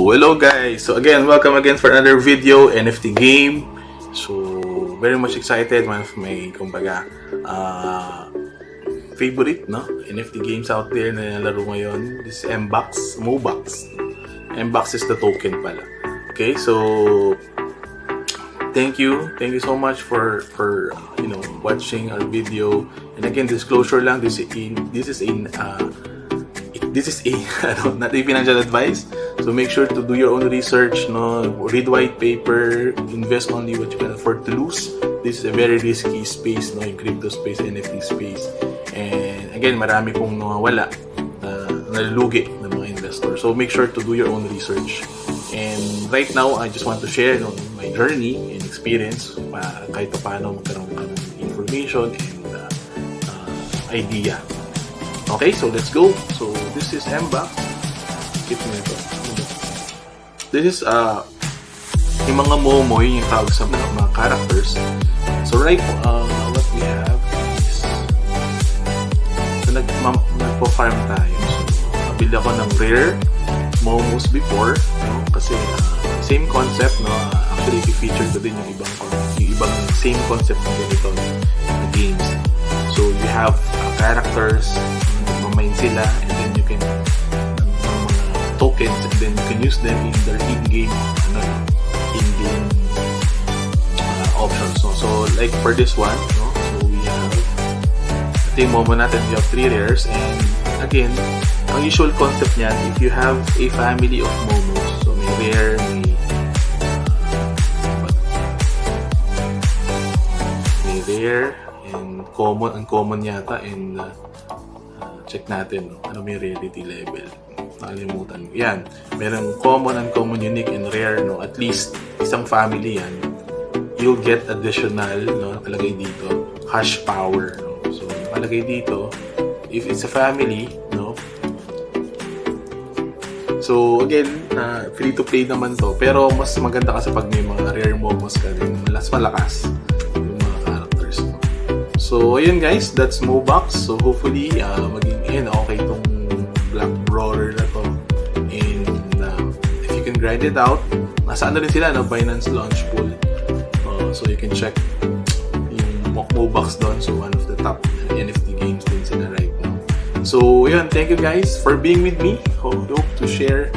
Hello guys! So again, welcome again for another video, NFT game. So, very much excited. One of my, kumbaga, favorite, no? NFT games out there na nalaro ngayon. This is MBox, MoBox. MBox is the token pala. Okay, so thank you so much for watching our video. And again, disclosure lang, this is not a financial advice. So make sure to do your own research, no? Read white paper, invest only what you can afford to lose. This is a very risky space, no? Yung crypto space, NFT space. And again, marami pong nawawala, nalulugi ng mga investor. So make sure to do your own research. And right now, I just want to share my journey and experience kahit paano magkaroon ka ng information and idea. Okay, so let's go. So this is MBox. Skip mo ito. This is yung mga momoy, yung tawag sa mga characters. So right, what we have is so nagpo-farm tayo. So nabili ako ng rare momos before, no? Kasi same concept, no? Actually i-feature ko din yung ibang same concept ng ganito na games. So you have characters, mamain sila, and then you can tokens, and then you can use them in their in-game options. So like for this one, no? So we have ito yung momo natin, we have 3 rares, and again, ang usual concept niyan, if you have a family of momos, so may rare, may rare, and common, uncommon yata, and check natin, no? Ano may rarity level. Nakalimutan ko. Yan. Merong common, uncommon, unique, and rare, no? At least, isang family yan. You'll get additional, no? Nakalagay dito, hash power, no? So, nakalagay dito, if it's a family, no? So, again, free to play naman to. Pero, mas maganda kasi pag may mga rare momos ka rin, mas malakas yung mga characters, no? So, ayun guys, that's MoBox. So, hopefully, maging okay itong Black Brawler na to. And if you can grind it out, nasa ano rin sila, no? Binance Launch Pool. So you can check yung MoBox doon. So one of the top NFT games din sila right now. So yun, thank you guys for being with me. Hope to share,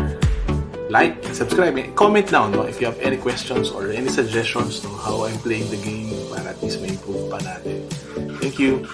like, and subscribe. Comment down, no? If you have any questions or any suggestions, no? How I'm playing the game para at least may improve pa natin. Thank you.